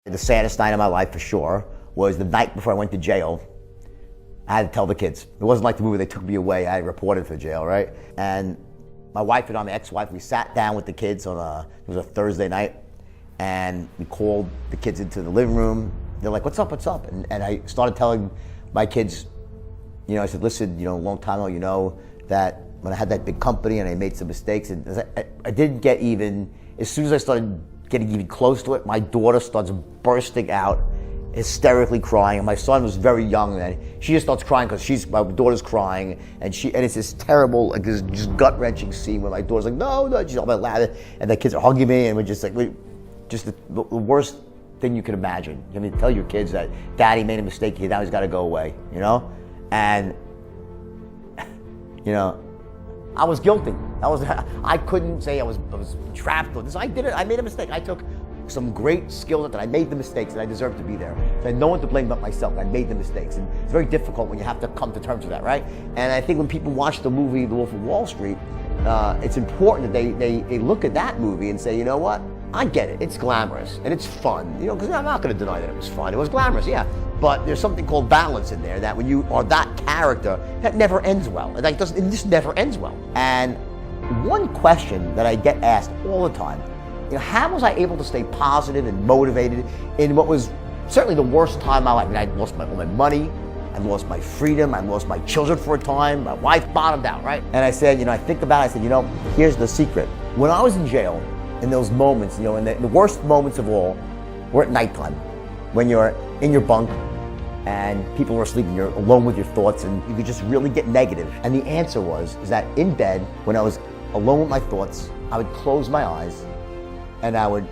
The saddest night of my life for sure was the night before I went to jail. I had to tell the kids. It wasn't like the movie, they took me away, I reported for jail, right? And my wife and I, my ex-wife, we sat down with the kids on it was a Thursday night, and we called the kids into the living room. They're like, what's up, what's up? And I started telling my kids, I said, listen, a long time ago, that when I had that big company and I made some mistakes, and I didn't get even, as soon as I started getting even close to it, my daughter starts bursting out, hysterically crying. And my son was very young then. She just starts crying because my daughter's crying, and it's this terrible, like this just gut-wrenching scene where my daughter's like, no, she's all about laughing, and the kids are hugging me, and we're just like, just the worst thing you can imagine. I mean, tell your kids that daddy made a mistake, now he's got to go away, and I was guilty. I couldn't say I was trapped with this. I did it. I made a mistake. I took some great skill that I made the mistakes, and I deserve to be there. So I had no one to blame but myself. I made the mistakes, and it's very difficult when you have to come to terms with that, right? And I think when people watch the movie The Wolf of Wall Street, it's important that they look at that movie and say, you know what? I get it. It's glamorous and it's fun, because I'm not going to deny that it was fun. It was glamorous, yeah. But there's something called balance in there, that when you are that character, that never ends well. It just never ends well. And one question that I get asked all the time, how was I able to stay positive and motivated in what was certainly the worst time of my life? I mean, I lost all my money, I lost my freedom, I lost my children for a time, my wife bottomed out, right? And I said, I think about it, I said, here's the secret. When I was in jail, in those moments, and the worst moments of all were at nighttime, when you're in your bunk and people are asleep and you're alone with your thoughts and you could just really get negative. And the answer is that in bed, when I was alone with my thoughts, I would close my eyes and I would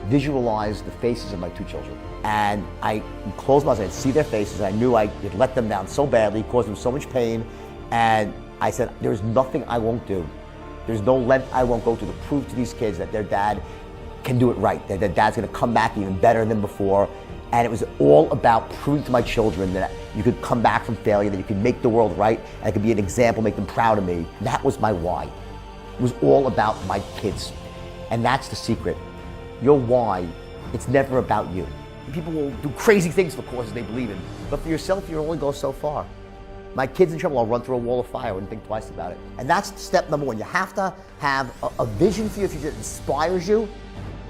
visualize the faces of my two children. And I would close my eyes and I'd see their faces. I knew I had let them down so badly, caused them so much pain. And I said, there's nothing I won't do. There's no length I won't go to prove to these kids that their dad can do it right, that their dad's gonna come back even better than before. And it was all about proving to my children that you could come back from failure, that you could make the world right, and I could be an example, make them proud of me. That was my why. It was all about my kids. And that's the secret. Your why, it's never about you. People will do crazy things for causes they believe in, but for yourself, you only go so far. My kid's in trouble, I'll run through a wall of fire, I wouldn't think twice about it. And that's step number one. You have to have a vision for your future that inspires you,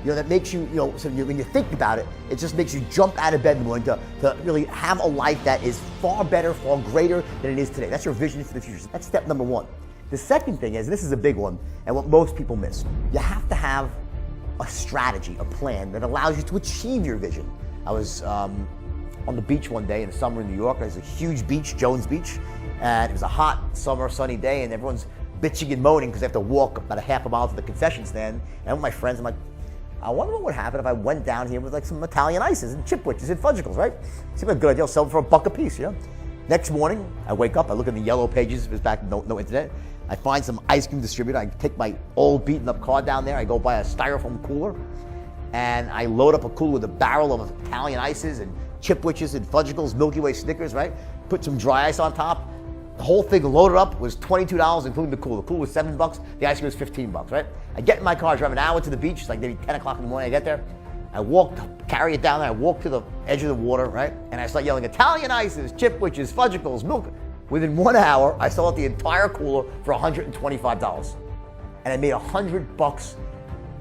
that makes you, when you think about it, it just makes you jump out of bed in the morning to really have a life that is far better, far greater than it is today. That's your vision for the future. That's step number one. The second thing is, this is a big one, and what most people miss, you have to have a strategy, a plan that allows you to achieve your vision. I was on the beach one day in the summer in New York. There's a huge beach, Jones Beach, and it was a hot summer sunny day, and everyone's bitching and moaning because they have to walk about a half a mile to the concession stand. And with my friends, I'm like, I wonder what would happen if I went down here with like some Italian ices and chipwitches and fudgicles, right? Seemed like a good idea. I'll sell them for $1 a piece, Next morning, I wake up, I look in the yellow pages, it was back, no internet. I find some ice cream distributor, I take my old beaten up car down there, I go buy a styrofoam cooler, and I load up a cooler with a barrel of Italian ices and chipwitches and fudgicles, Milky Way Snickers, right? Put some dry ice on top. The whole thing loaded up was $22, including the cooler. The cooler was $7, the ice cream was $15, right? I get in my car, drive an hour to the beach, it's like maybe 10 o'clock in the morning, I get there. I carry it down there, I walk to the edge of the water, right? And I start yelling, Italian ices, chipwitches, fudgicles, milk. Within 1 hour, I sold out the entire cooler for $125. And I made $100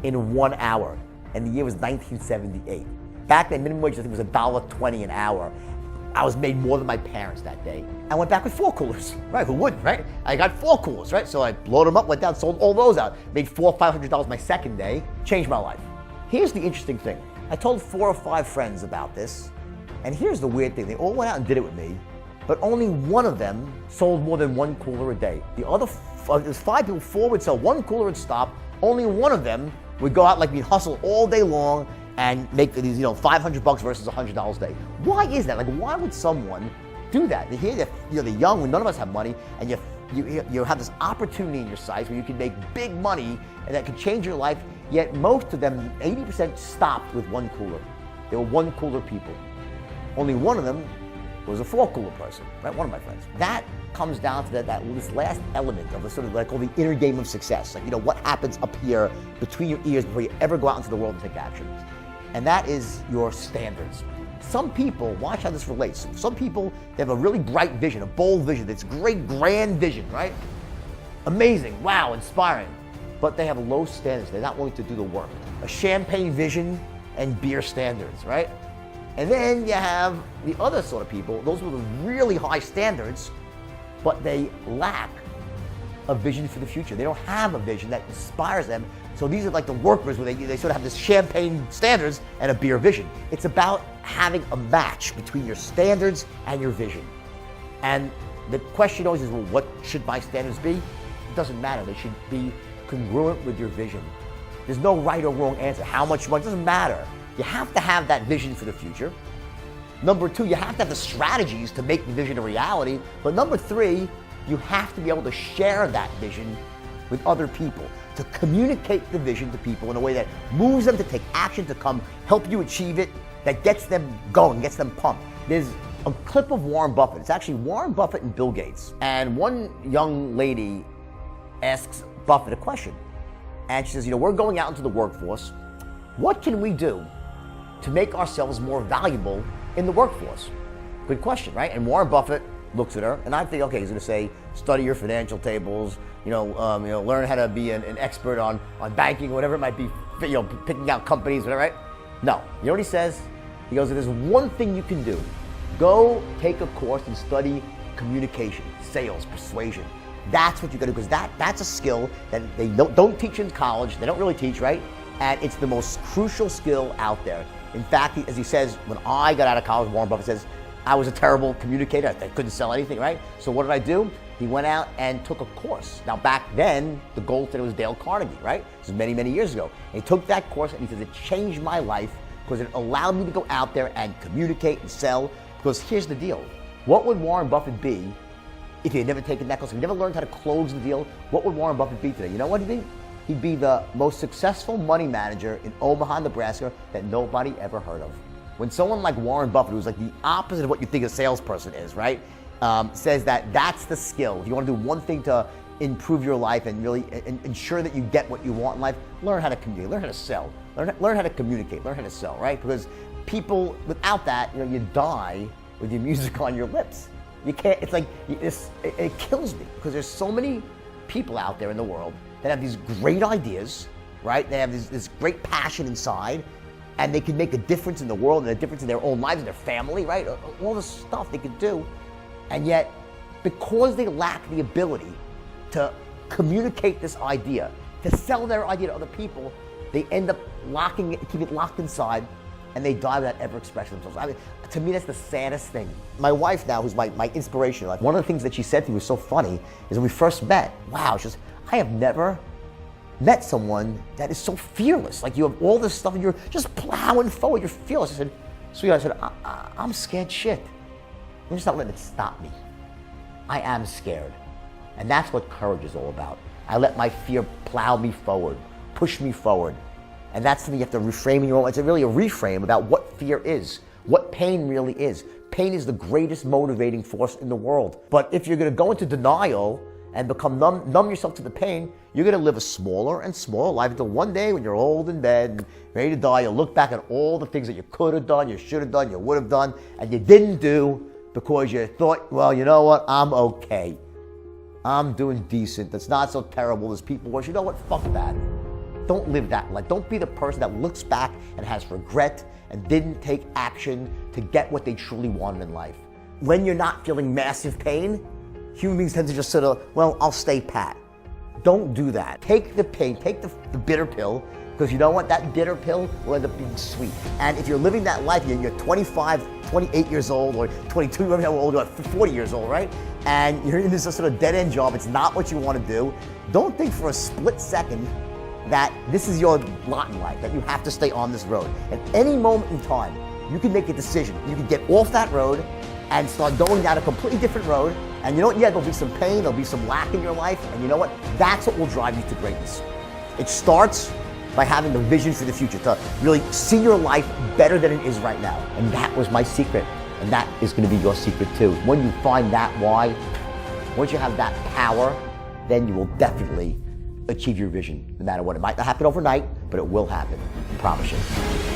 in 1 hour. And the year was 1978. Back then, minimum wage, I think, was $1.20 an hour. I was made more than my parents that day. I went back with 4 coolers, right? Who wouldn't, right? I got 4 coolers, right? So I loaded them up, went down, sold all those out. Made $400 or $500 my second day, changed my life. Here's the interesting thing. I told 4 or 5 friends about this, and here's the weird thing. They all went out and did it with me, but only one of them sold more than 1 cooler a day. The other, there's 5 people, 4 would sell 1 cooler and stop. Only one of them would go out like we'd hustle all day long and make these, $500 versus $100 a day. Why is that? Like, why would someone do that? They're young, when none of us have money, and you have this opportunity in your sights where you can make big money and that could change your life, yet most of them, 80%, stopped with 1 cooler. They were 1 cooler people. Only one of them was a 4 cooler person, right? One of my friends. That comes down to this last element of the sort of what I call the inner game of success. Like, what happens up here between your ears before you ever go out into the world and take action. and that is your standards. Some people, watch how this relates. Some people, they have a really bright vision, a bold vision, this great grand vision, right? Amazing, wow, inspiring. But they have low standards. They're not willing to do the work. A champagne vision and beer standards, right? And then you have the other sort of people, those with really high standards, but they lack a vision for the future. They don't have a vision that inspires them. So these are like the workers where they sort of have this champagne standards and a beer vision. It's about having a match between your standards and your vision. And the question always is, well, what should my standards be? It doesn't matter. They should be congruent with your vision. There's no right or wrong answer. How much money, it doesn't matter. You have to have that vision for the future. Number two, you have to have the strategies to make the vision a reality. But number three, you have to be able to share that vision with other people, to communicate the vision to people in a way that moves them to take action, to come help you achieve it, that gets them going, gets them pumped. There's a clip of Warren Buffett. It's actually Warren Buffett and Bill Gates. And one young lady asks Buffett a question. And she says, we're going out into the workforce. What can we do to make ourselves more valuable in the workforce? Good question, right? And Warren Buffett looks at her, and I think, okay, he's going to say, study your financial tables, learn how to be an expert on banking, whatever it might be, picking out companies, whatever, right? No. You know what he says? He goes, there's one thing you can do. Go take a course and study communication, sales, persuasion. That's what you got to do, because that's a skill that they don't teach in college. They don't really teach, right? And it's the most crucial skill out there. In fact, as he says, when I got out of college, Warren Buffett says, I was a terrible communicator. I couldn't sell anything, right? So what did I do? He went out and took a course. Now back then, the gold standard was Dale Carnegie, right? This is many, many years ago. And he took that course and he says, it changed my life because it allowed me to go out there and communicate and sell. Because here's the deal. What would Warren Buffett be if he had never taken that course? If he never learned how to close the deal, what would Warren Buffett be today? You know what he'd be? He'd be the most successful money manager in Omaha, Nebraska that nobody ever heard of. When someone like Warren Buffett, who's like the opposite of what you think a salesperson is, right, says that that's the skill. If you want to do one thing to improve your life and really ensure that you get what you want in life, learn how to communicate, learn how to sell, learn how to communicate, learn how to sell, right? Because people, without that, you die with your music on your lips. You can't, it's like, it kills me because there's so many people out there in the world that have these great ideas, right? They have this great passion inside, and they can make a difference in the world and a difference in their own lives and their family, right? All the stuff they could do. And yet, because they lack the ability to communicate this idea, to sell their idea to other people, they end up locking it, keep it locked inside, and they die without ever expressing themselves. I mean, to me, that's the saddest thing. My wife now, who's my inspiration, like one of the things that she said to me was so funny, is when we first met, wow, she says, I have never met someone that is so fearless. Like you have all this stuff and you're just plowing forward, you're fearless. I said, sweetheart, I said, I'm scared shit. I'm just not letting it stop me. I am scared. And that's what courage is all about. I let my fear plow me forward, push me forward. And that's something you have to reframe in your own. It's really a reframe about what fear is, what pain really is. Pain is the greatest motivating force in the world. But if you're going to go into denial and become numb yourself to the pain, you're going to live a smaller and smaller life until one day when you're old in bed and ready to die, you'll look back at all the things that you could have done, you should have done, you would have done, and you didn't do because you thought, well, you know what, I'm okay. I'm doing decent. That's not so terrible. There's people worse. You know what, fuck that. Don't live that life. Don't be the person that looks back and has regret and didn't take action to get what they truly wanted in life. When you're not feeling massive pain, human beings tend to just sort of, well, I'll stay pat. Don't do that. Take the pain, take the bitter pill, because you know what? That bitter pill will end up being sweet. And if you're living that life, you're 25, 28 years old, or 22, whatever how old you are, 40 years old, right? And you're in this sort of dead-end job. It's not what you want to do. Don't think for a split second that this is your lot in life, that you have to stay on this road. At any moment in time, you can make a decision. You can get off that road and start going down a completely different road. And you know what? Yeah, there'll be some pain, there'll be some lack in your life. And you know what? That's what will drive you to greatness. It starts by having a vision for the future, to really see your life better than it is right now. And that was my secret. And that is going to be your secret too. When you find that why, once you have that power, then you will definitely achieve your vision, no matter what. It might not happen overnight, but it will happen. I promise you.